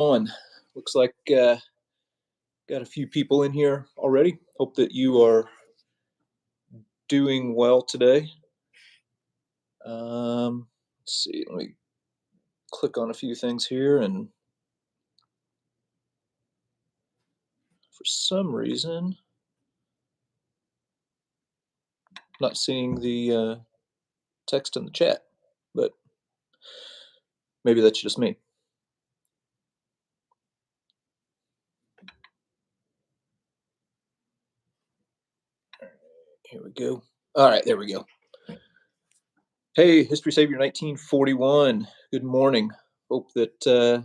On. Looks like got a few people in here already. Hope that you are doing well today. Let's see. Let me click on a few things here, and for some reason, not seeing the text in the chat, but maybe that's just me. Here we go. All right, there we go. Hey, History Savior 1941. Good morning. Hope that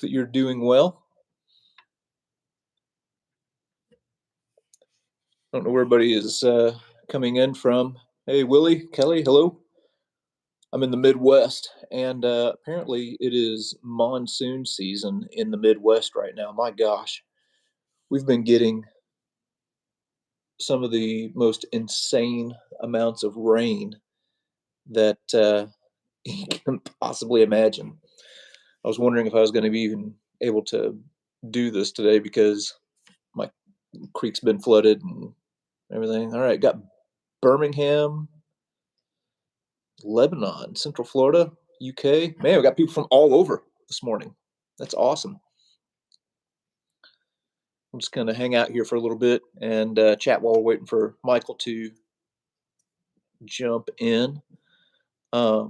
you're doing well. I don't know where everybody is coming in from. Hey, Willie, Kelly, hello. I'm in the Midwest, and apparently it is monsoon season in the Midwest right now. My gosh, we've been getting some of the most insane amounts of rain that you can possibly imagine. I was wondering if I was going to be even able to do this today because my creek's been flooded and everything. All right, got Birmingham, Lebanon, Central Florida, UK. Man, we got people from all over this morning. That's awesome. I'm just going to hang out here for a little bit and chat while we're waiting for Michael to jump in. A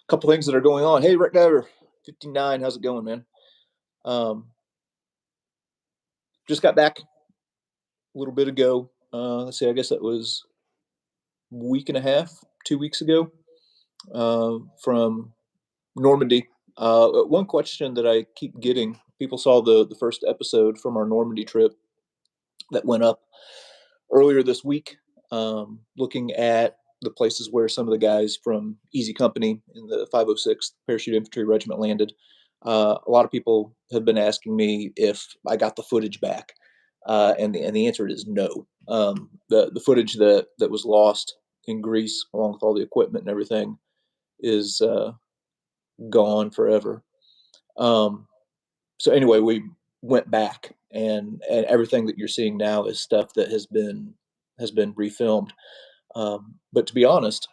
couple things that are going on. Hey, Rick Diver, 59. How's it going, man? Just got back a little bit ago. Let's see, I guess that was a week and a half, 2 weeks ago, from Normandy. One question that I keep getting, people saw the first episode from our Normandy trip that went up earlier this week, looking at the places where some of the guys from Easy Company in the 506th Parachute Infantry Regiment landed. A lot of people have been asking me if I got the footage back, and the answer is no. The footage that was lost in Greece, along with all the equipment and everything, is gone forever. So anyway, we went back, and everything that you're seeing now is stuff that has been refilmed. But to be honest,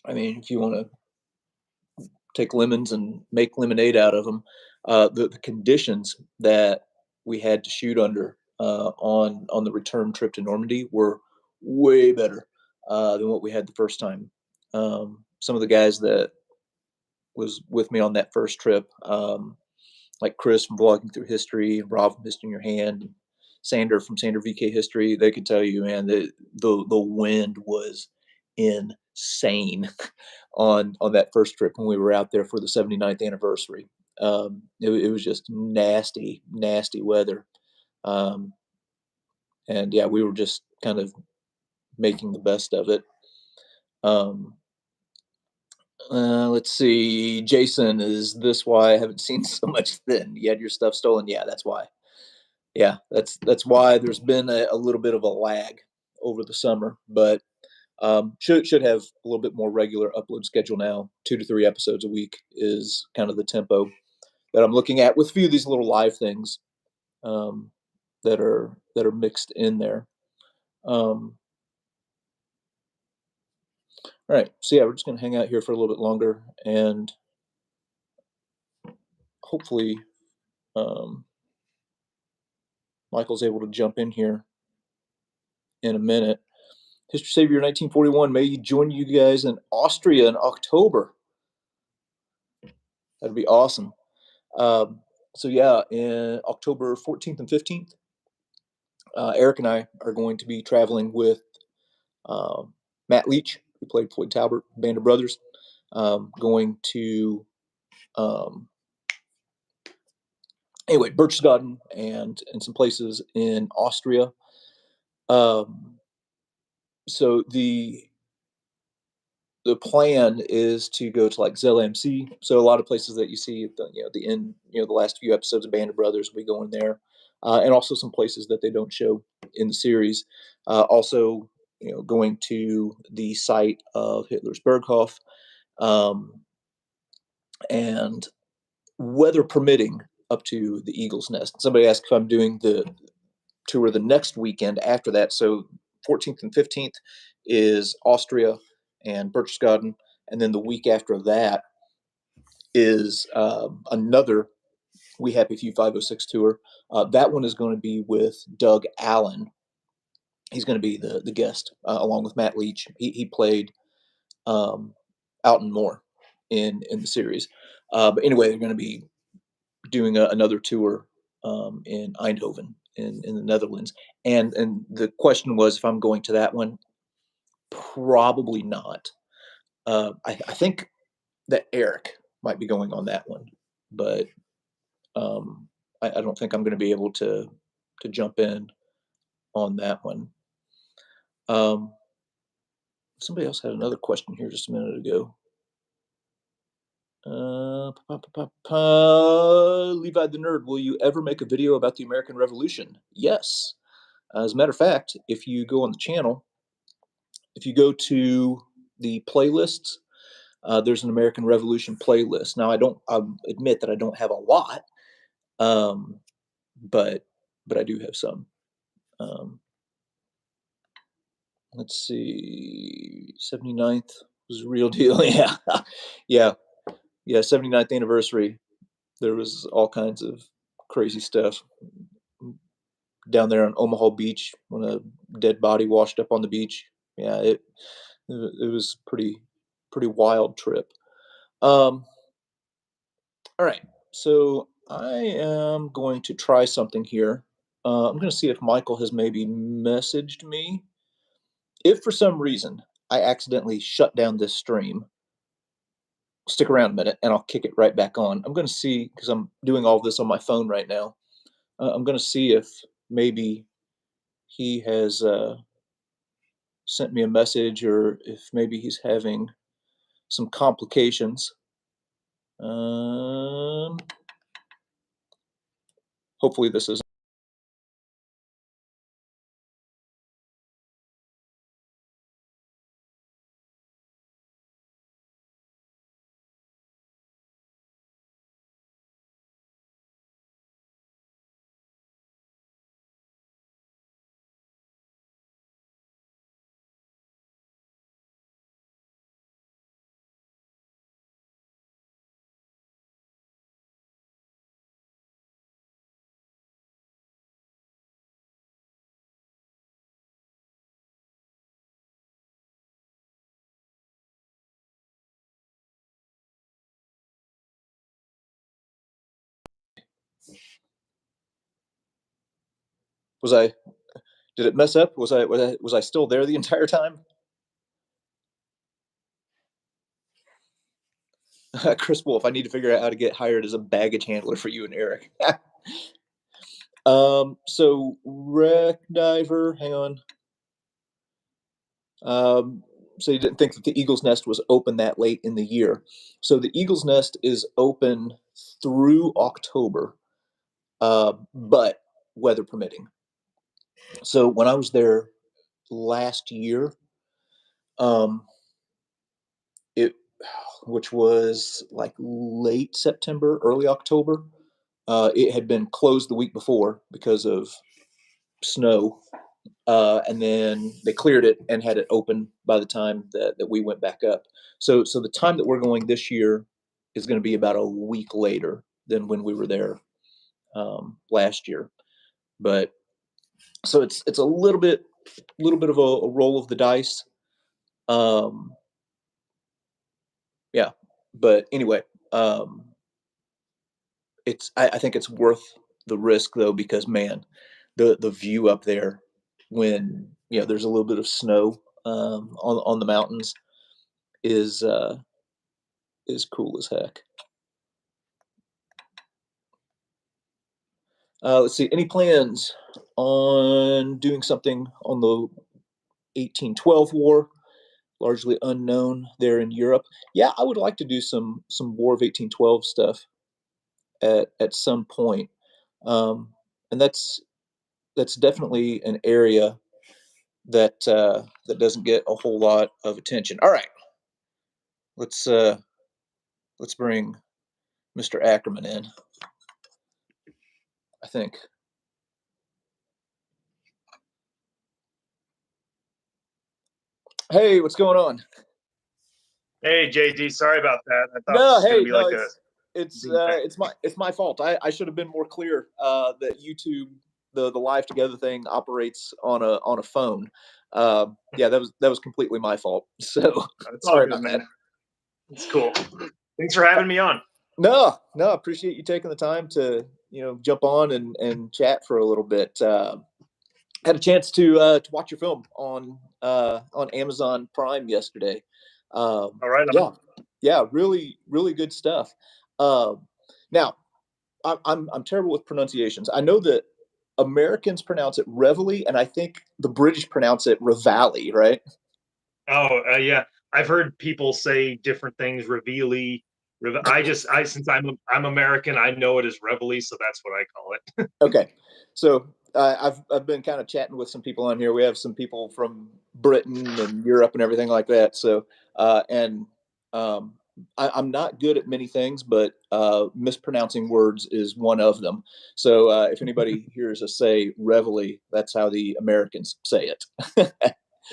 I mean, if you want to take lemons and make lemonade out of them, the conditions that we had to shoot under on the return trip to Normandy were way better than what we had the first time. Some of the guys that was with me on that first trip, like Chris from Vlogging Through History, and Rob from History in Your Hand, and Sander from Sander VK History, they could tell you, man, the wind was insane on that first trip when we were out there for the 79th anniversary. It was just nasty weather. And yeah, we were just kind of making the best of it. Let's see. Jason, is this why I haven't seen so much then? You had your stuff stolen? Yeah, that's why. Yeah, that's why there's been a little bit of a lag over the summer, but should have a little bit more regular upload schedule now. 2 to 3 episodes a week is kind of the tempo that I'm looking at, with a few of these little live things that are mixed in there. All right, so yeah, we're just gonna hang out here for a little bit longer, and hopefully Michael's able to jump in here in a minute. History Savior 1941 may join you guys in Austria in October. That'd be awesome. So yeah, in October 14th and 15th, Eric and I are going to be traveling with Matt Leach, who played Floyd Talbot, Band of Brothers, going to anyway, Berchtesgaden and some places in Austria. So the plan is to go to like Zell MC. So a lot of places that you see at the end, the last few episodes of Band of Brothers, we go in there, and also some places that they don't show in the series. Also, going to the site of Hitler's Berghof, and weather permitting, up to the Eagle's Nest. Somebody asked if I'm doing the tour the next weekend after that. So 14th and 15th is Austria and Berchtesgaden, and then the week after that is another We Happy Few 506 tour. That one is going to be with Doug Allen. He's going to be the guest, along with Matt Leach. He played Alton Moore in the series. But anyway, they're going to be doing another tour in Eindhoven in the Netherlands. And the question was if I'm going to that one. Probably not. I think that Eric might be going on that one, but I don't think I'm going to be able to jump in on that one. Somebody else had another question here just a minute ago. Levi the Nerd, will you ever make a video about the American Revolution? Yes. As a matter of fact, if you go on the channel, if you go to the playlists, there's an American Revolution playlist. Now, I admit that I don't have a lot, um, but I do have some. Let's see, 79th was a real deal. Yeah, yeah, yeah. 79th anniversary. There was all kinds of crazy stuff down there on Omaha Beach when a dead body washed up on the beach. Yeah, it was pretty wild trip. All right, so I am going to try something here. I'm going to see if Michael has maybe messaged me. If for some reason I accidentally shut down this stream, stick around a minute and I'll kick it right back on. I'm going to see, because I'm doing all this on my phone right now. I'm going to see if maybe he has sent me a message, or if maybe he's having some complications. Hopefully this is. Was I? Did it mess up? Was I still there the entire time? Chris Wolf, I need to figure out how to get hired as a baggage handler for you and Eric. So Wreck Diver, hang on. So you didn't think that the Eagle's Nest was open that late in the year. So the Eagle's Nest is open through October, but weather permitting. So when I was there last year, um, it which was like late September, early October, it had been closed the week before because of snow. And then they cleared it and had it open by the time that we went back up. So the time that we're going this year is going to be about a week later than when we were there last year. But so it's a little bit of a roll of the dice. Um, yeah, but anyway, um, I think it's worth the risk though, because man, the view up there when there's a little bit of snow on the mountains is cool as heck. Let's see. Any plans on doing something on the 1812 war? Largely unknown there in Europe. Yeah, I would like to do some War of 1812 stuff at some point, and that's definitely an area that doesn't get a whole lot of attention. All right, let's let's bring Mr. Ackerman in, I think. Hey, what's going on? Hey JD, sorry about that. I thought this No, was gonna hey, be no, like a being back. it's my fault. I should have been more clear that YouTube the live together thing operates on a phone. Yeah, that was completely my fault. So It's all sorry good, about that. man. It's cool. Thanks for having me on. No, no, appreciate you taking the time to jump on and chat for a little bit. Had a chance to watch your film on Amazon Prime yesterday. All right, on. Yeah, yeah, really good stuff. Um, Now, I'm terrible with pronunciations. I know that Americans pronounce it Reveille, and I think the British pronounce it Reveille, right? Oh, yeah. I've heard people say different things. Reveille. I since I'm American, I know it as Reveille, so that's what I call it. Okay, so I've been kind of chatting with some people on here. We have some people from Britain and Europe and everything like that. So and um, I'm not good at many things, but mispronouncing words is one of them. So if anybody hears us say reveille, that's how the Americans say it.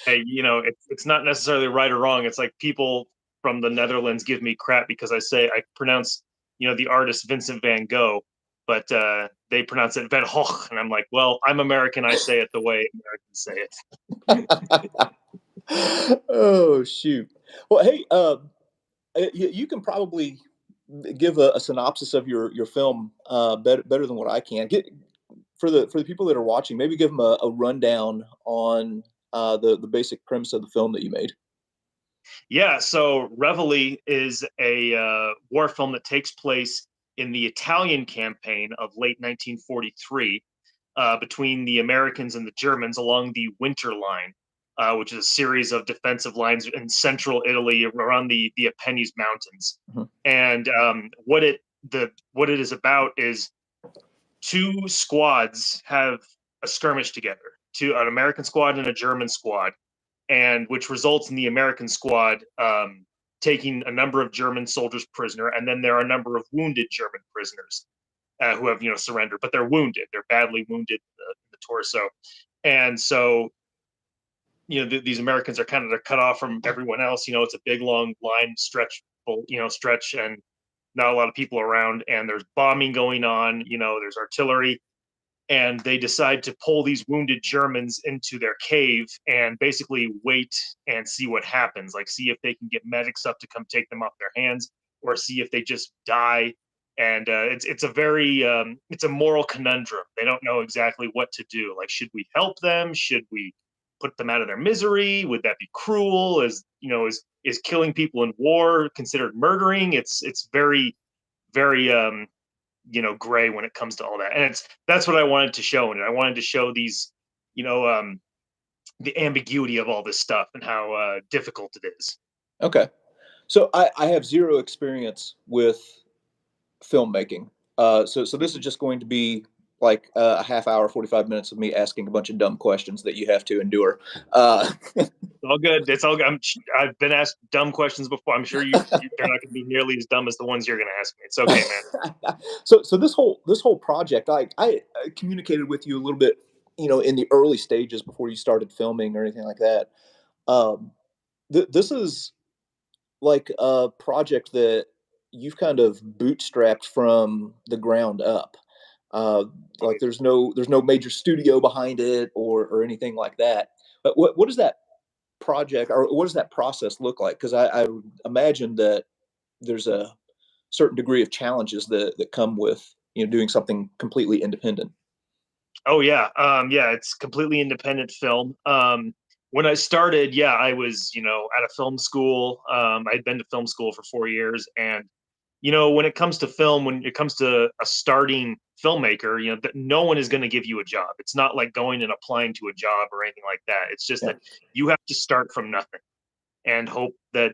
Hey, it's not necessarily right or wrong. It's like people from the Netherlands give me crap because I pronounce, the artist Vincent van Gogh, but they pronounce it Van Gogh, and I'm like, well, I'm American. I say it the way Americans say it. Oh shoot! Well, hey, you can probably give a synopsis of your film better than what I can. Get for the people that are watching, maybe give them a rundown on the basic premise of the film that you made. Yeah, so Reveille is a war film that takes place in the Italian campaign of late 1943 between the Americans and the Germans along the Winter Line, which is a series of defensive lines in central Italy around the Apennines Mountains. Mhm. And what it is about is two squads have a skirmish together, an American squad and a German squad, and which results in the American squad taking a number of German soldiers prisoner, and then there are a number of wounded German prisoners who have surrendered, but they're wounded. They're badly wounded in the torso, and so these Americans are they're cut off from everyone else. It's a big long line stretch, and not a lot of people around, and there's bombing going on. There's artillery, and they decide to pull these wounded Germans into their cave and basically wait and see what happens. Like, see if they can get medics up to come take them off their hands, or see if they just die. And it's a very it's a moral conundrum. They don't know exactly what to do. Like, should we help them? Should we put them out of their misery? Would that be cruel? Is killing people in war considered murdering? It's very gray when it comes to all that, and that's what I wanted to show. And I wanted to show these, you know um the ambiguity of all this stuff and how difficult it is. Okay, so I have zero experience with filmmaking. So this is just going to be like a half hour, 45 minutes of me asking a bunch of dumb questions that you have to endure. Uh, It's all good. It's all good. I've been asked dumb questions before. I'm sure they're not going to be nearly as dumb as the ones you're going to ask me. It's okay, man. so this whole project, I communicated with you a little bit, in the early stages before you started filming or anything like that. Um, this is like a project that you've kind of bootstrapped from the ground up. Uh, like there's no major studio behind it or anything like that. But what does that project or what does that process look like? Because I would imagine that there's a certain degree of challenges that come with doing something completely independent. Oh yeah, yeah. It's completely independent film. When I started, yeah, I was at a film school. I'd been to film school for 4 years, and when it comes to film, when it comes to a starting filmmaker, that no one is going to give you a job. It's not like going and applying to a job or anything like that. It's just Yeah, that you have to start from nothing and hope that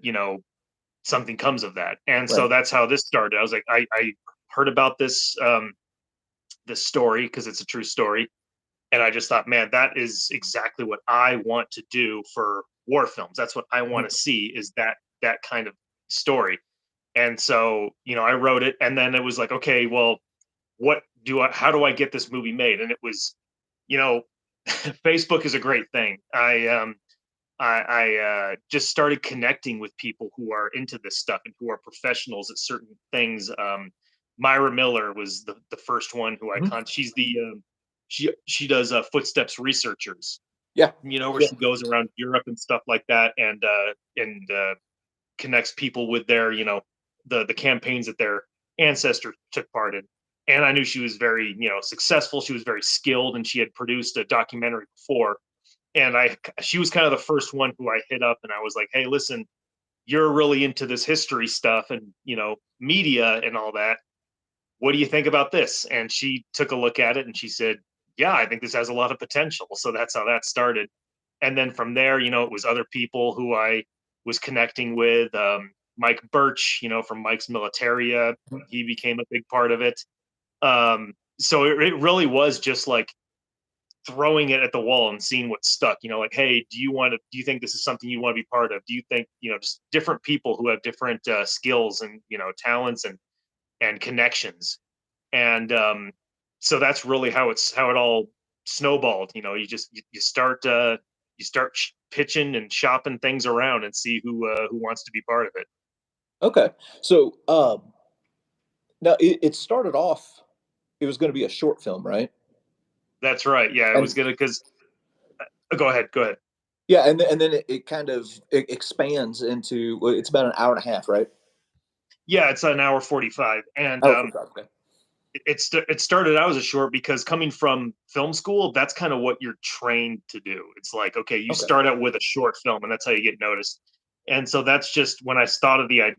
something comes of that. And so right. that's how this started. I was like, I heard about this story because it's a true story, and I just thought, man, that is exactly what I want to do for war films. That's what I want to see, is that kind of story. And so, I wrote it, and then it was like, okay, well, how do I get this movie made? And it was, you know, Facebook is a great thing. I just started connecting with people who are into this stuff and who are professionals at certain things. Myra Miller was the first one who Mhm. she's the she does Footsteps Researchers, Yeah. where Yeah. she goes around Europe and stuff like that, and connects people with their, the campaigns that their ancestors took part in. And I knew she was very, successful. She was very skilled, and she had produced a documentary before. And she was kind of the first one who I hit up, and I was like, hey, listen, you're really into this history stuff and, media and all that. What do you think about this? And she took a look at it and she said, yeah, I think this has a lot of potential. So that's how that started. And then from there, it was other people who I was connecting with. Mike Birch, from Mike's Militaria, Mhm. he became a big part of it. So it really was just like throwing it at the wall and seeing what stuck. Like, hey, do you think this is something you want to be part of? Do you think, just different people who have different skills and, talents and connections. And so that's really how it all snowballed. You start pitching and shopping things around and see who wants to be part of it. Okay. So, now it started off, it was gonna be a short film, right? That's right. Yeah, it was And gonna because go ahead, go ahead. yeah, and then it kind of expands into, well, it's about an hour and a half, right? Yeah, it's an hour 45, and Hour 45, okay. it started out as a short because coming from film school, that's kind of what you're trained to do. It's like, okay, you Okay. start out with a short film, and that's how you get noticed. And so that's just when I thought of it.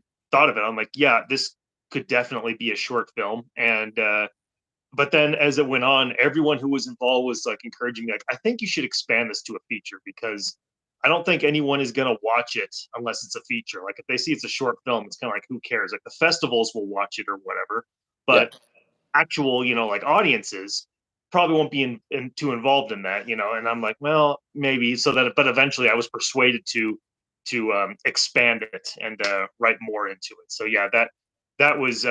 I'm like, yeah, this could definitely be a short film. And but then as it went on, everyone who was involved was like encouraging me, like, I think you should expand this to a feature because I don't think anyone is gonna watch it unless it's a feature. Like if they see it's a short film, it's kind of like who cares? Like the festivals will watch it or whatever, Yeah. but actual, like audiences probably won't be too involved in that, and I'm like, well, maybe. So that, but eventually I was persuaded to expand it and write more into it. So yeah, that was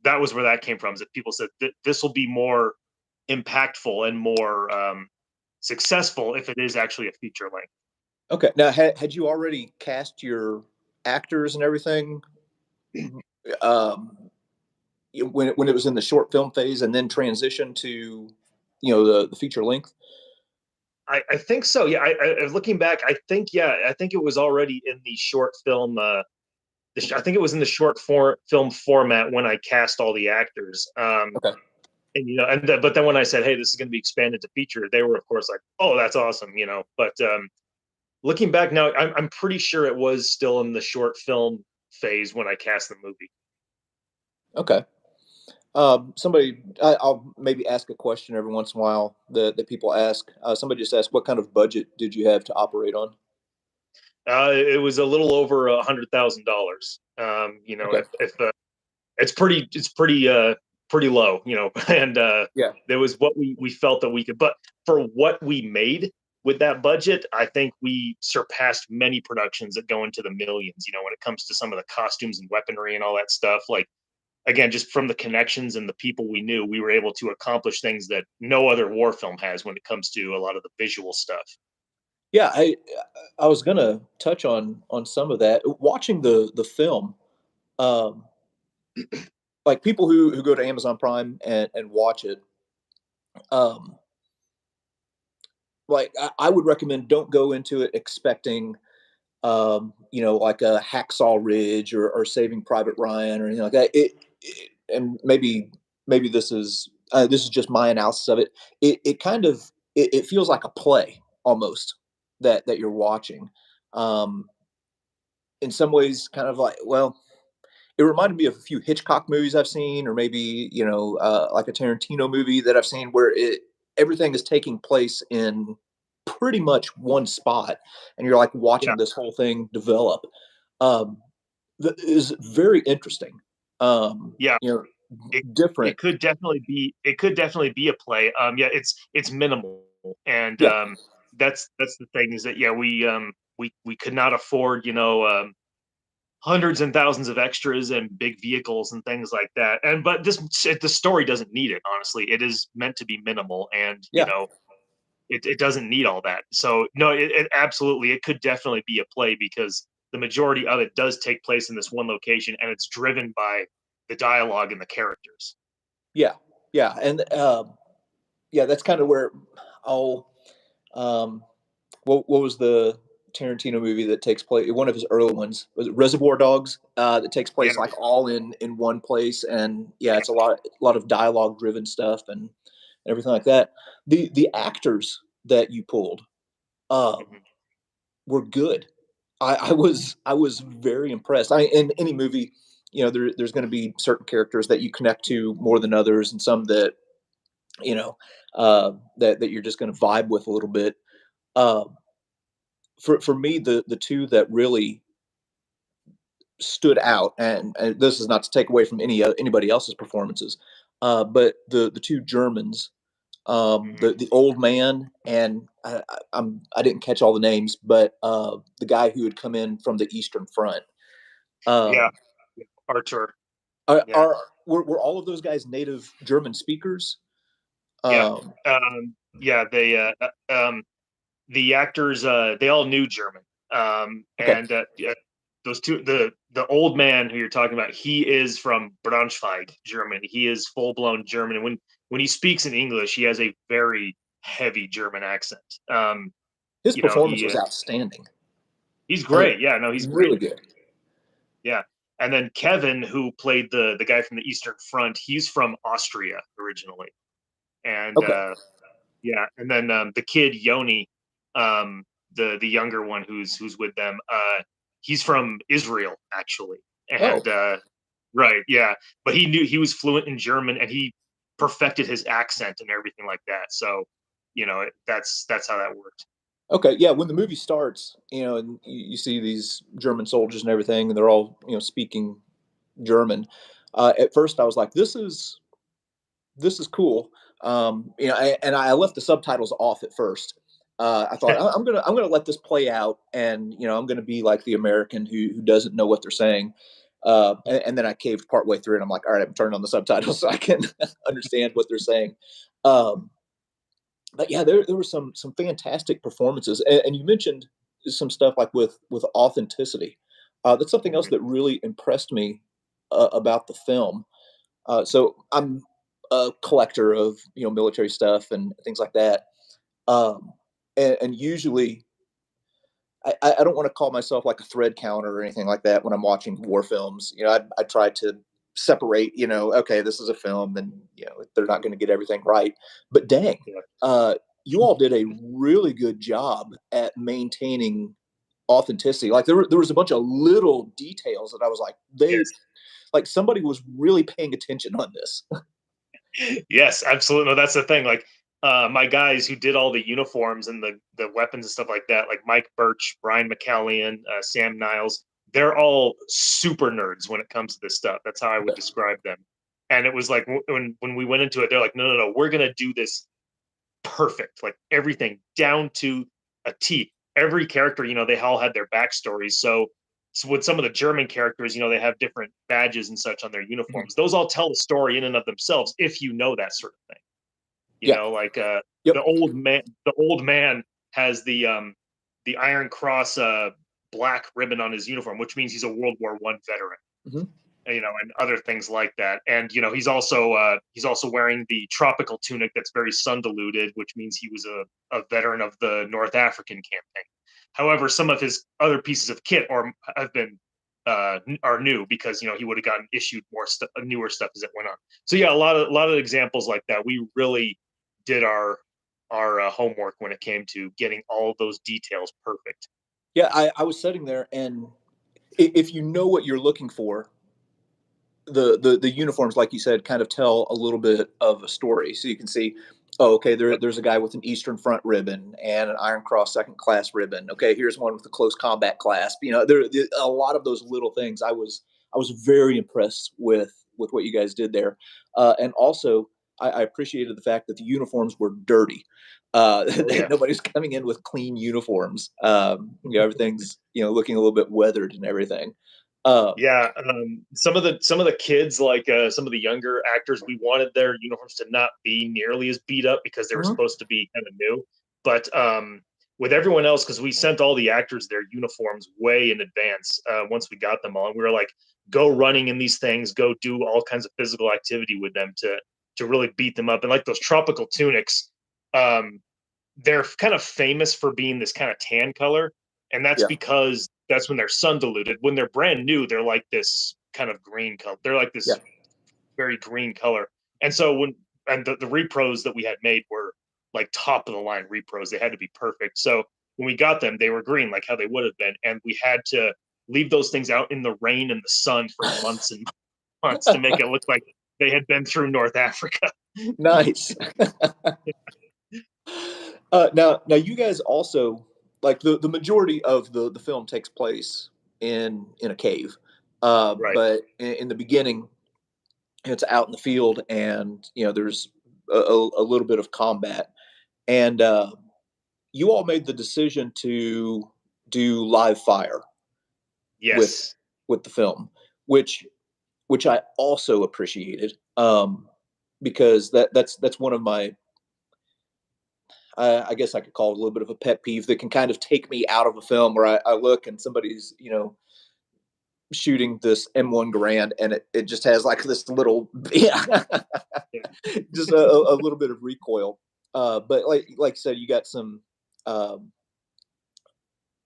that was where that came from, is that people said this will be more impactful and more successful if it is actually a feature length. Okay. Now, had you already cast your actors and everything, um, when it was in the short film phase and then transitioned to, the feature length? I think so. Yeah, looking back, I think, yeah, I think it was already in the short film. I think it was in the film format when I cast all the actors. Okay. And but then when I said, "Hey, this is going to be expanded to feature," they were, of course, like, "Oh, that's awesome," But looking back now, I'm pretty sure it was still in the short film phase when I cast the movie. Okay. I'll maybe ask a question every once in a while that people ask. Somebody just asked, what kind of budget did you have to operate on? It was a little over $100,000. Okay. If it's pretty low, and Yeah. there was what we felt that we could, but for what we made with that budget, I think we surpassed many productions that go into the millions, when it comes to some of the costumes and weaponry and all that stuff. Like, again, just from the connections and the people we knew, we were able to accomplish things that no other war film has when it comes to a lot of the visual stuff. Yeah, I was gonna touch on some of that. Watching the film, um, like people who go to Amazon Prime and watch it, um, like I would recommend, don't go into it expecting, like a Hacksaw Ridge or Saving Private Ryan or anything like that. And maybe this is just my analysis of it. It kind of it feels like a play almost that you're watching. Um, in some ways, kind of like, well, it reminded me of a few Hitchcock movies I've seen, or maybe like a Tarantino movie that I've seen, where everything is taking place in pretty much one spot, and you're like Yeah, watching this whole thing develop. Um, that is very interesting. yeah. it Different. it could definitely be a play. Yeah, it's minimal, and Yeah. that's the thing, is that, yeah, we could not afford, hundreds and thousands of extras and big vehicles and things like that. And but the story doesn't need it. Honestly, it is meant to be minimal, and Yeah, it doesn't need all that. So no, it absolutely, it could definitely be a play because the majority of it does take place in this one location, and it's driven by the dialogue and the characters. yeah, yeah, and yeah, that's kind of where I'll. Um, what was the Tarantino movie that takes place? One of his early ones was it Reservoir Dogs. That takes Yeah, place like all in one place, and yeah, it's a lot of dialogue driven stuff and everything like that. The actors that you pulled um, mhm, were good. I was very impressed. In any movie, there's going to be certain characters that you connect to more than others, and some that you know that you're just going to vibe with a little bit. Um, for me, the two that really stood out, and this is not to take away from anybody else's performances, but the two Germans, mhm. the old man, and I didn't catch all the names, but the guy who had come in from the Eastern Front. Yeah, Um, Archer. are, Yeah, are were all of those guys native German speakers? yeah, Um, yeah. The actors, they all knew German. okay. And yeah, those two, the old man who you're talking about, he is from Braunschweig, Germany. He is full blown German, and when he speaks in English, he has a very heavy German accent. His performance He was outstanding. he's I mean, great. Yeah, no, he's great. really good. Yeah. And then Kevin, who played the guy from the Eastern Front, he's from Austria originally, and Okay. yeah, and then the kid Yoni, the younger one who's with them, he's from Israel actually, Oh, and right, yeah, but he was fluent in German, and he perfected his accent and everything like that. So, that's how that worked. okay, yeah. When the movie starts, and you see these German soldiers and everything, and they're all speaking German. At first, I was like, "This is cool," and I left the subtitles off at first. I thought I'm gonna let this play out, and I'm gonna be like the American who doesn't know what they're saying. And then I caved partway through, and I'm like, "All right, I'm turning on the subtitles so I can understand what they're saying." Um, but yeah, there were some fantastic performances, and you mentioned some stuff like with authenticity. That's something else Mhm. that really impressed me about the film. So I'm a collector of military stuff and things like that, and usually I don't want to call myself like a thread counter or anything like that when I'm watching war films. I try to separate. Okay, this is a film, and they're not going to get everything right. But dang, Yeah. you all did a really good job at maintaining authenticity. Like there was a bunch of little details that I was like, they Yes. like somebody was really paying attention on this. Yes, absolutely. No, that's the thing. Like, my guys who did all the uniforms and the weapons and stuff like that, like Mike Birch, Brian McCallion, Sam Niles, they're all super nerds when it comes to this stuff. That's how I would Okay. describe them. And it was like when we went into it, they're like, no, no, no, we're gonna do this perfect, like everything down to a T. Every character, they all had their backstories. So with some of the German characters, they have different badges and such on their Mhm. uniforms. Those all tell a story in and of themselves if you know that sort of thing. Yeah. Like Yep. the old man has the Iron Cross black ribbon on his uniform, which means he's a World War I veteran. Mhm. And other things like that. And he's also wearing the tropical tunic that's very sun diluted, which means he was a veteran of the North African campaign. However, some of his other pieces of kit have been are new because he would have gotten issued more stuff, newer stuff as it went on. So yeah, a lot of examples like that. We really did our homework when it came to getting all of those details perfect. Yeah, I was sitting there, and if you know what you're looking for, the uniforms, like you said, kind of tell a little bit of a story. So you can see, oh, okay, Yep. there's a guy with an Eastern Front ribbon and an Iron Cross second class ribbon. Okay, here's one with a close combat clasp. There a lot of those little things. I was very impressed with what you guys did there, and also I appreciated the fact that the uniforms were dirty. Oh That yeah. nobody's coming in with clean uniforms. Everything's looking a little bit weathered and everything. Yeah, some of the kids, like some of the younger actors, we wanted their uniforms to not be nearly as beat up because they were Mhm. supposed to be kind of new. But with everyone else, because we sent all the actors their uniforms way in advance. Once we got them all, and we were like, go running in these things, go do all kinds of physical activity with them to really beat them up. And like those tropical tunics, um, they're kind of famous for being this kind of tan color, and that's Yeah, because that's when they're sun diluted. When they're brand new, they're like this kind of green color. They're like yeah. this very green color. And so the repros that we had made were like top of the line repros. They had to be perfect. So when we got them, they were green, like how they would have been. And we had to leave those things out in the rain and the sun for months and months to make it look like they had been through North Africa. Nice. Now you guys also like the majority of the film takes place in a cave, Right. but in the beginning, it's out in the field, and there's a little bit of combat, and you all made the decision to do live fire with Yes. the film, which I also appreciated, because that's one of my, I guess I could call it a little bit of a pet peeve that can kind of take me out of a film where I look and somebody's shooting this M1 Garand, and it just has like this little yeah, Yeah. just a little bit of recoil. But like I said, you got some um,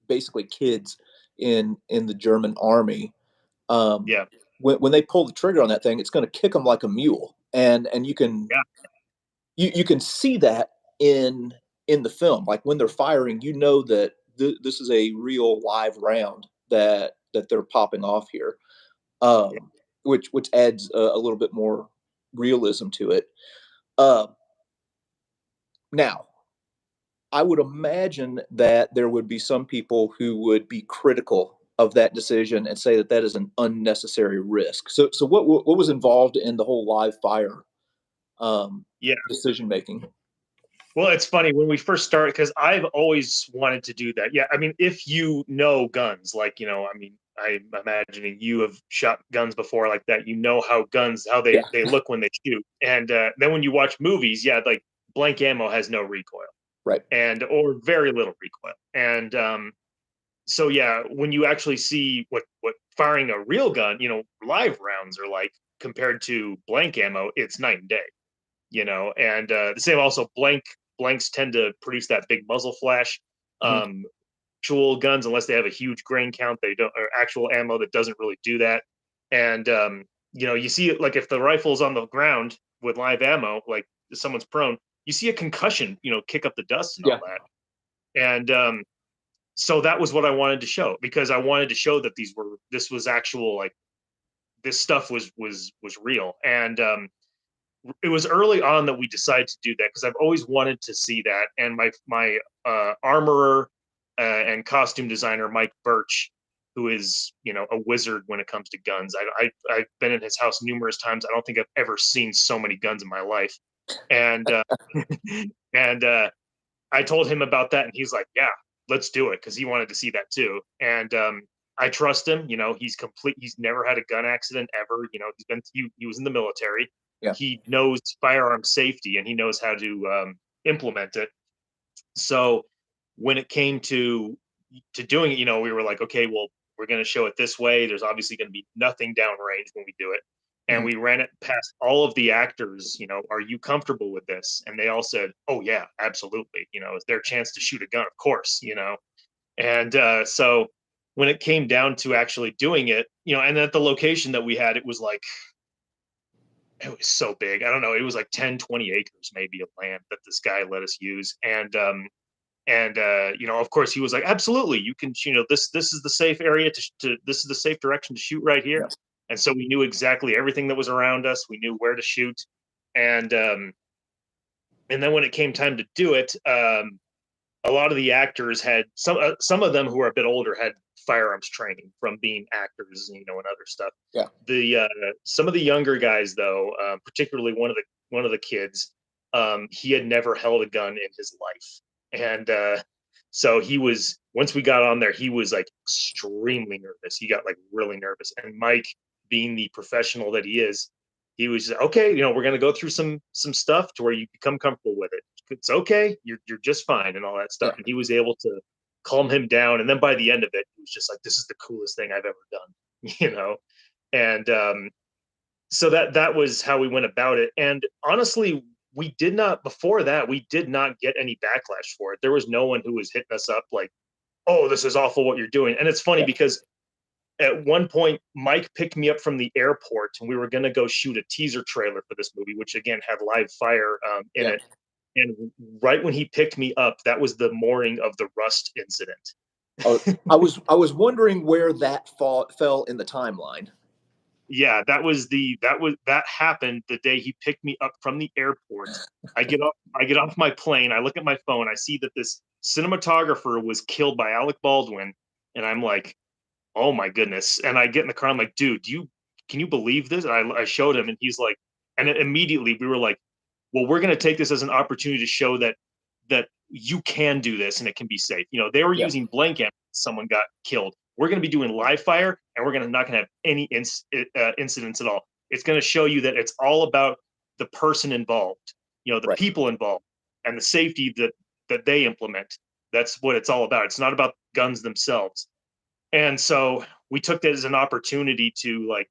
basically kids in the German army. Um, Yeah. when they pull the trigger on that thing, it's going to kick them like a mule, and Yeah. you can see that in the film. Like when they're firing, that this is a real live round that they're popping off here, Yeah. which adds a little bit more realism to it. Uh, Now, I would imagine that there would be some people who would be critical of that decision and say that that is an unnecessary risk. So what was involved in the whole live fire Yeah. decision making? Well, it's funny when we first started because I've always wanted to do that. Yeah, I mean, if you know guns, like I mean, I'm imagining you have shot guns before like that. You know how guns how Yeah, they look when they shoot, and then when you watch movies, yeah, like blank ammo has no recoil right. and or very little recoil, and so yeah, when you actually see what firing a real gun, live rounds are like compared to blank ammo, it's night and day. And the same also blanks tend to produce that big muzzle flash. Mhm. Um, Actual guns, unless they have a huge grain count, they don't, or actual ammo that doesn't really do that. And you see it like if the rifle's on the ground with live ammo, like someone's prone, you see a concussion, kick up the dust and all Yeah. that. And so that was what I wanted to show because I wanted to show that this was actual, like this stuff was real. And it was early on that we decided to do that because I've always wanted to see that. And my armorer and costume designer Mike Birch, who is a wizard when it comes to guns. I've been in his house numerous times. I don't think I've ever seen so many guns in my life. And and I told him about that, and he's like, "Yeah, let's do it," because he wanted to see that too. And I trust him. He's complete. He's never had a gun accident ever. He was in the military. Yeah. He knows firearm safety, and he knows how to implement it. So when it came to doing it, we were like, okay, well, we're going to show it this way. There's obviously going to be nothing downrange when we do it. And Mhm. we ran it past all of the actors, are you comfortable with this? And they all said, oh, yeah, absolutely. Is there a chance to shoot a gun? Of course. And so when it came down to actually doing it, and at the location that we had, it was so big. I don't know. It was like 10, 20 acres maybe of land that this guy let us use. And of course he was like, absolutely, you can, this is the safe area this is the safe direction to shoot right here. Yes. And so we knew exactly everything that was around us. We knew where to shoot. And and then when it came time to do it, a lot of the actors had some of them who are a bit older had firearms training from being actors, and other stuff. Yeah. The Some of the younger guys, though, particularly one of the kids, he had never held a gun in his life, and So he was, once we got on there, he was like extremely nervous. He got like really nervous. And Mike, being the professional that he is, he was just, okay, we're gonna go through some stuff to where you become comfortable with it. It's okay, you're just fine and all that stuff. Yeah. And he was able to calm him down. And then by the end of it, he was just like, this is the coolest thing I've ever done, And so that was how we went about it. And honestly, we did not, before that, we did not get any backlash for it. There was no one who was hitting us up like, oh, this is awful what you're doing. And it's funny Yeah. because at one point Mike picked me up from the airport and we were going to go shoot a teaser trailer for this movie, which again had live fire in Yeah. it. And right when he picked me up, that was the morning of the Rust incident. I was wondering where that fell in the timeline. Yeah, that happened the day he picked me up from the airport. I get off my plane, I look at my phone, I see that this cinematographer was killed by Alec Baldwin, and I'm like, oh my goodness. And I get in the car, I'm like, dude, can you believe this? And I showed him, and he's like, and immediately we were like, well, we're gonna take this as an opportunity to show that you can do this and it can be safe. They were Yeah. using blank ammo, someone got killed. We're going to be doing live fire, and we're not going to have any incidents at all. It's going to show you that it's all about the person involved, the Right. people involved, and the safety that they implement. That's what it's all about. It's not about guns themselves. And so we took that as an opportunity to like,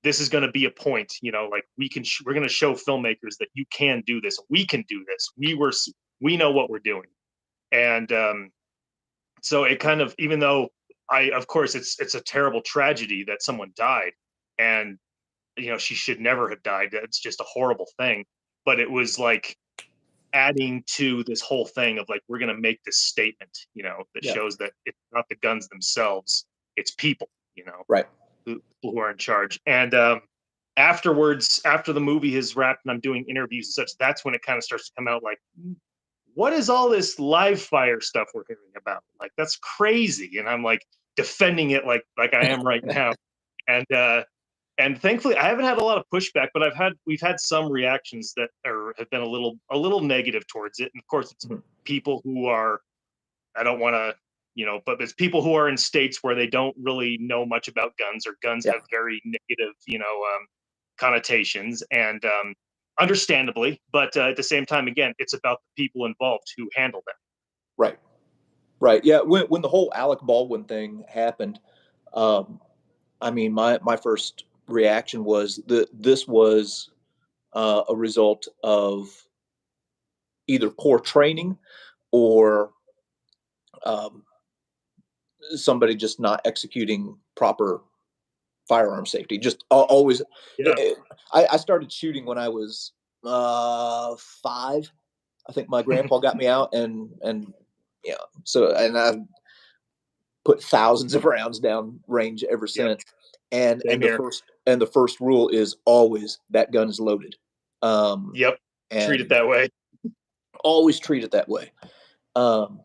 this is going to be a point, like we're going to show filmmakers that you can do this. We can do this. We know what we're doing. And so it kind of, even though of course it's a terrible tragedy that someone died, and she should never have died. It's just a horrible thing. But it was like adding to this whole thing of like, we're going to make this statement, that Yeah. shows that it's not the guns themselves, it's people, Right. who are in charge. And afterwards, after the movie is wrapped and I'm doing interviews and such, that's when it kind of starts to come out like, what is all this live fire stuff we're hearing about? Like, that's crazy. And I'm like defending it like I am right now. And thankfully I haven't had a lot of pushback, but we've had some reactions that have been a little negative towards it. And of course it's people who are, I don't want to, but it's people who are in states where they don't really know much about guns, or guns Yeah. have very negative, connotations, and understandably, but at the same time, again, it's about the people involved who handle them. Right. Right. Yeah. When the whole Alec Baldwin thing happened, I mean, my first reaction was that this was a result of either poor training or um, somebody just not executing proper firearm safety. Just always. Yeah. I started shooting when I was 5. I think my grandpa got me out, and yeah. So and I put thousands of rounds down range ever Yep. since. And Same here. the first rule is always that gun is loaded. Yep. Treat it And that way. always treat it that way. Um,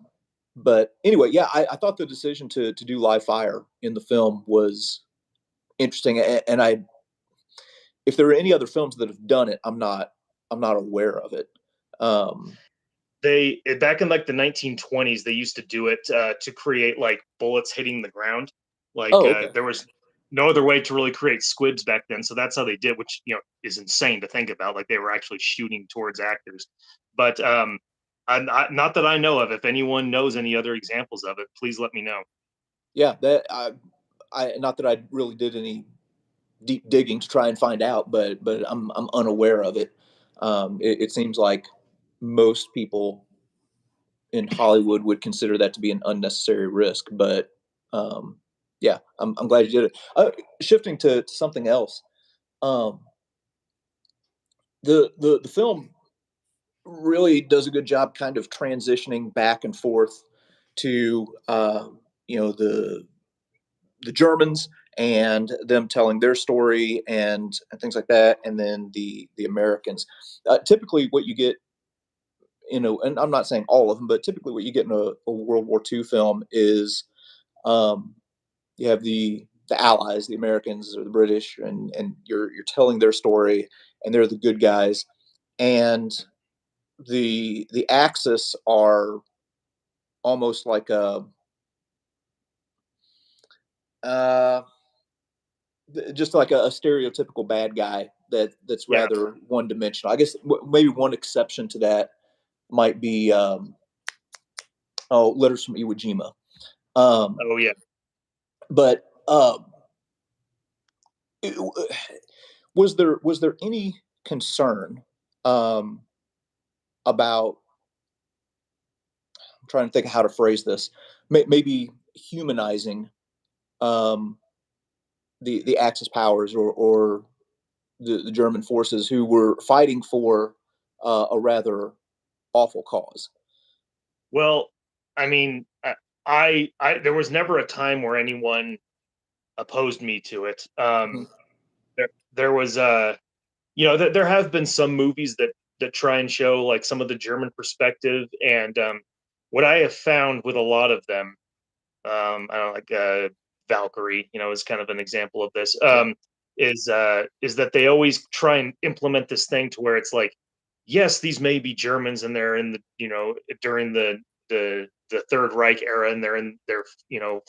but anyway, yeah, I thought the decision to do live fire in the film was interesting, and if there are any other films that have done it, I'm not aware of it. Um, They back in like the 1920s, they used to do it to create like bullets hitting the ground. Like oh, okay, there was no other way to really create squibs back then, so that's how they did, which is insane to think about. Like they were actually shooting towards actors, but not that I know of. If anyone knows any other examples of it, please let me know. yeah, that I not that I really did any deep digging to try and find out, but I'm unaware of it. It seems like most people in Hollywood would consider that to be an unnecessary risk, but yeah, I'm glad you did it. Shifting to something else, um, the film really does a good job kind of transitioning back and forth to the Germans and them telling their story and things like that, and then the Americans. Typically, what you get, and I'm not saying all of them, but typically what you get in a World War II film is um, you have the Allies, the Americans or the British, and you're telling their story, and they're the good guys, and the Axis are almost like uh, just like a stereotypical bad guy that's Yeah. rather one dimensional. I guess maybe one exception to that might be Letters from Iwo Jima. Um, Oh yeah. but it, was there any concern um, about? I'm trying to think of how to phrase this. Maybe humanizing um, the Axis powers or the German forces who were fighting for a rather awful cause. Well, I mean, I there was never a time where anyone opposed me to it. Mhm. There was there have been some movies that try and show like some of the German perspective, and what I have found with a lot of them, I don't know, like Valkyrie, is kind of an example of this. Yeah. Is that they always try and implement this thing to where it's like, yes, these may be Germans and they're in the during the Third Reich era, and they're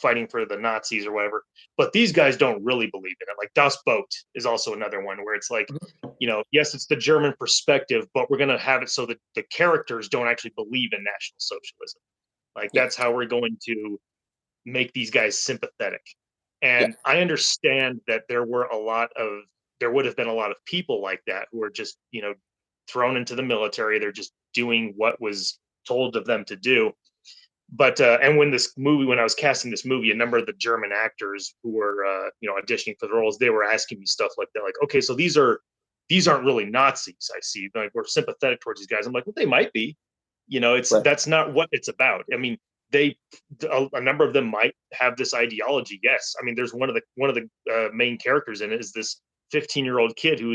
fighting for the Nazis or whatever, but these guys don't really believe in it. Like Das Boot is also another one where it's like, Mhm. yes, it's the German perspective, but we're gonna have it so that the characters don't actually believe in National Socialism. Like Yeah. that's how we're going to make these guys sympathetic. Yeah. And I understand that there would have been a lot of people like that who are just, thrown into the military. They're just doing what was told of them to do. But and when I was casting this movie, a number of the German actors who were auditioning for the roles, they were asking me stuff like that, like, okay, so these aren't really Nazis. I see, like, we're sympathetic towards these guys. I'm like, well, they might be. It's Right. That's not what it's about. I mean, they a number of them might have this ideology. Yes, I mean, there's one of the main characters in it is this 15-year-old kid who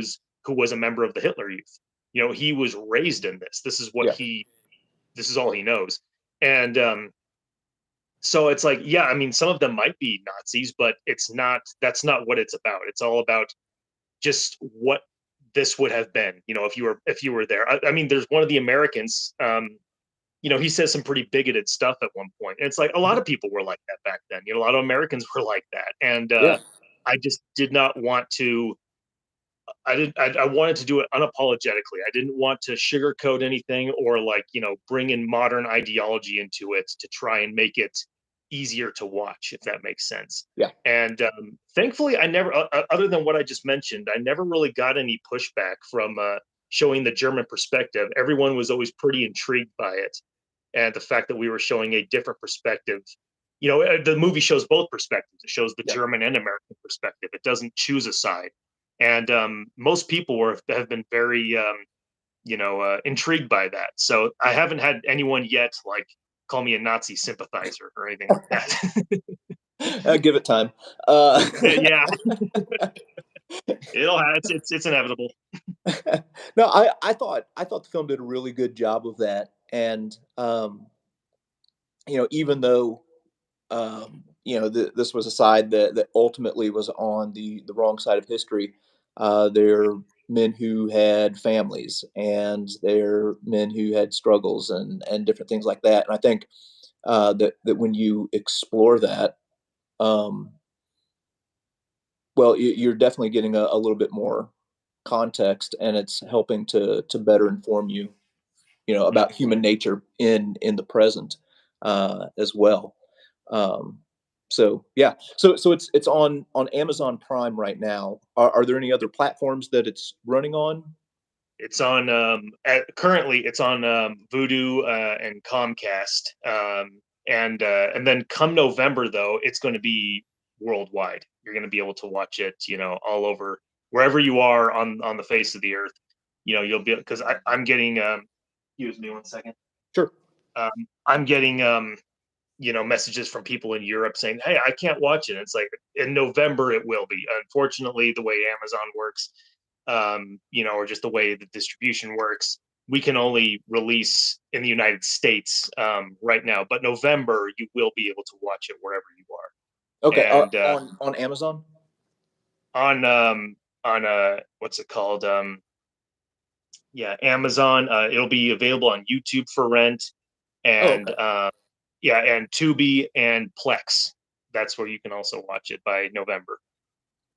was a member of the Hitler Youth. He was raised in this. Yeah. This is all he knows. And so it's like, yeah, I mean, some of them might be Nazis, but that's not what it's about. It's all about just what this would have been, if you were there. I mean, there's one of the Americans, he says some pretty bigoted stuff at one point. And it's like a lot Mhm. of people were like that back then. A lot of Americans were like that. And Yeah. I just did not want to I wanted to do it unapologetically. I didn't want to sugarcoat anything or like, bring in modern ideology into it to try and make it easier to watch, if that makes sense. Yeah. And thankfully, I never, other than what I just mentioned, I never really got any pushback from showing the German perspective. Everyone was always pretty intrigued by it. And the fact that we were showing a different perspective. The movie shows both perspectives. It shows the Yeah. German and American perspective. It doesn't choose a side. And most people have been very intrigued by that. So I haven't had anyone yet like call me a Nazi sympathizer or anything like that. Give it time. Uh, Yeah, it's inevitable. no, I thought the film did a really good job of that, and even though this was a side that ultimately was on the wrong side of history. They're men who had families, and they're men who had struggles and different things like that. And I think that when you explore that, um, well, you're definitely getting a little bit more context, and it's helping to better inform you, about Mhm. human nature in the present as well. Um, so yeah, so it's on Amazon Prime right now. Are there any other platforms that it's running on? It's on currently it's on Vudu and Comcast, and then come November though it's going to be worldwide. You're going to be able to watch it, all over wherever you are on the face of the earth. You'll be because I'm getting excuse me one second. Sure. Um, I'm getting messages from people in Europe saying, "Hey, I can't watch it." It's like in November it will be. Unfortunately, the way Amazon works, or just the way the distribution works, we can only release in the United States right now. But November, you will be able to watch it wherever you are. Okay. And On Amazon. on what's it called? Yeah, Amazon. It'll be available on YouTube for rent, Oh, and okay. yeah, and Tubi and Plex. That's where you can also watch it by November.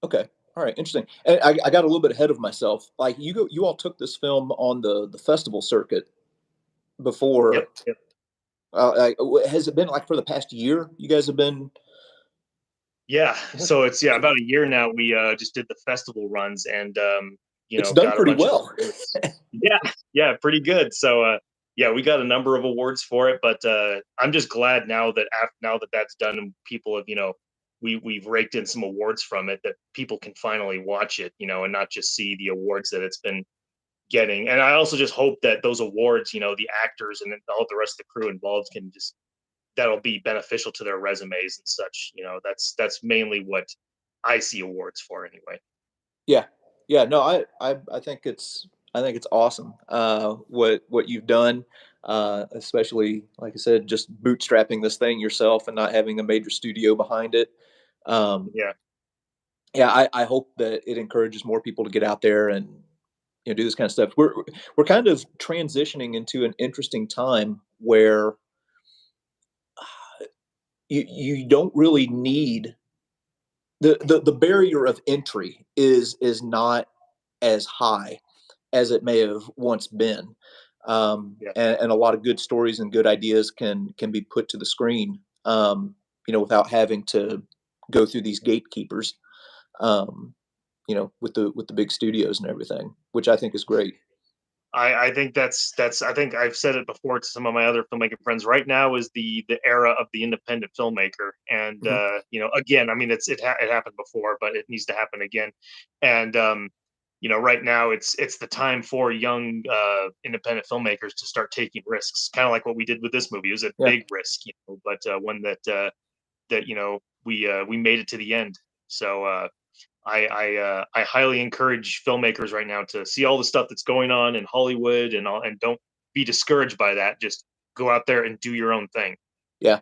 Okay. All right. Interesting. And I got a little bit ahead of myself. Like you all took this film on the festival circuit before. Yep, yep. Has it been like for the past year? You guys have been. Yeah, so it's about a year now. We just did the festival runs and It's done got a pretty bunch of well. awards. Yeah, yeah, pretty good. So yeah, we got a number of awards for it, but I'm just glad now that now that that's done and people have we've raked in some awards from it, that people can finally watch it, and not just see the awards that it's been getting. And I also just hope that those awards, the actors and all the rest of the crew involved can just that'll be beneficial to their resumes and such. That's mainly what I see awards for anyway. Yeah. Yeah. No, I think it's awesome. What you've done, especially like I said, just bootstrapping this thing yourself and not having a major studio behind it. Um, Yeah. yeah, I hope that it encourages more people to get out there and do this kind of stuff. We're kind of transitioning into an interesting time where you don't really need the barrier of entry is not as high as it may have once been. Yeah. And a lot of good stories and good ideas can be put to the screen, without having to go through these gatekeepers, with the big studios and everything, which I think is great. I think that's I think I've said it before to some of my other filmmaking friends. Right now is the era of the independent filmmaker, and Mhm. again, I mean, it happened before, but it needs to happen again. And right now it's the time for young independent filmmakers to start taking risks, kind of like what we did with this movie. It was a Yeah, big risk, but one that we made it to the end. So I highly encourage filmmakers right now to see all the stuff that's going on in Hollywood and all, and don't be discouraged by that. Just go out there and do your own thing. yeah.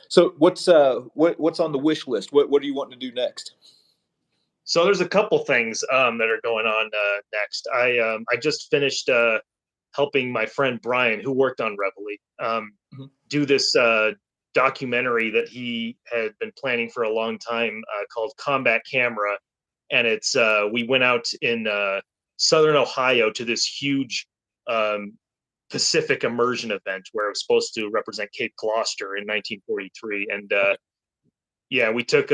So what's on the wish list? What do you want to do next? So there's a couple things that are going on next. I just finished helping my friend Brian, who worked on Reveille, Mhm. do this documentary that he had been planning for a long time called Combat Camera, and it's we went out in southern Ohio to this huge um, Pacific immersion event where it was supposed to represent Cape Gloucester in 1943, and Okay. yeah, we took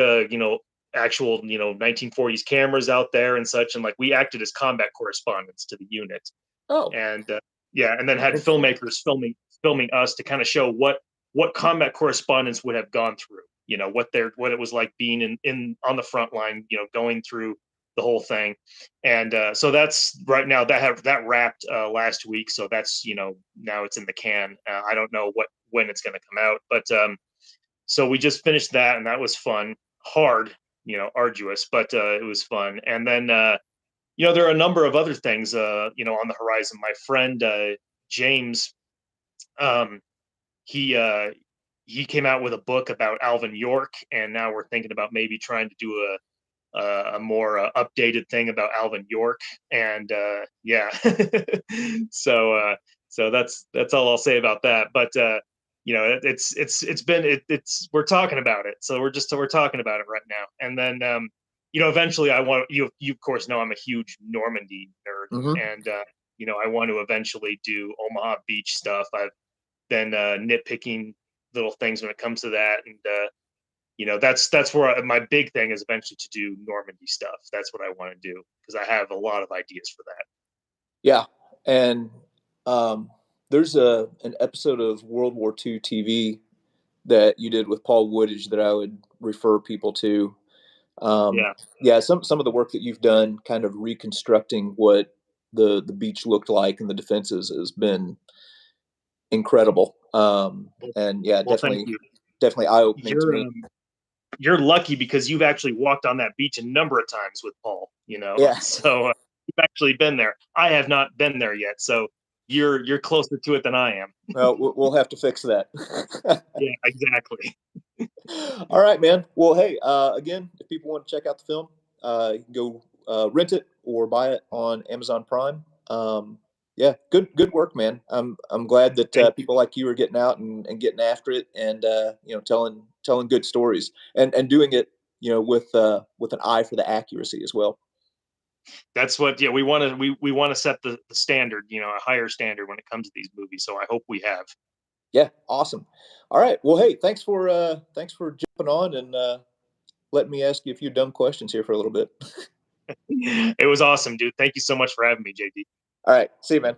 actual 1940s cameras out there and such, and like we acted as combat correspondents to the unit, Oh, and yeah, and then had interesting. filmmakers filming us to kind of show what combat correspondents would have gone through, what it was like being in on the front line, going through the whole thing. And so that's right now that wrapped last week, so that's now it's in the can. I don't know when it's going to come out, but so we just finished that, and that was fun. Hard, arduous, but it was fun. And then there are a number of other things on the horizon. My friend James, um, he he came out with a book about Alvin York, and now we're thinking about maybe trying to do a more updated thing about Alvin York. And yeah, so that's all I'll say about that. But it's been it's we're talking about it, so we're talking about it right now. And then eventually I want you of course know I'm a huge Normandy nerd, Hmm. and I want to eventually do Omaha Beach stuff. I've been nitpicking little things when it comes to that, and that's where my big thing is eventually to do Normandy stuff. That's what I want to do because I have a lot of ideas for that. Yeah, and um, there's an episode of World War II TV that you did with Paul Woodage that I would refer people to. Um, Yeah. yeah, some of the work that you've done, kind of reconstructing what the beach looked like and the defenses, has been incredible. Well, And yeah, well, thank definitely you. definitely eye opening to You're me. you're lucky because you've actually walked on that beach a number of times with Paul. Yeah, So you've actually been there. I have not been there yet, so you're closer to it than I am. well, we'll have to fix that. Yeah, exactly. All right, man. Well, hey, again, if people want to check out the film, you can go rent it or buy it on Amazon Prime. Yeah, good work, man. I'm glad that Thank you. people like you are getting out and getting after it, and telling good stories, and doing it, with an eye for the accuracy as well. That's what, yeah, we want to set the standard, a higher standard when it comes to these movies. So I hope we have. Yeah, awesome. All right. Well, hey, thanks for jumping on and letting me ask you a few dumb questions here for a little bit. It was awesome, dude. Thank you so much for having me, JD. All right. See you, man.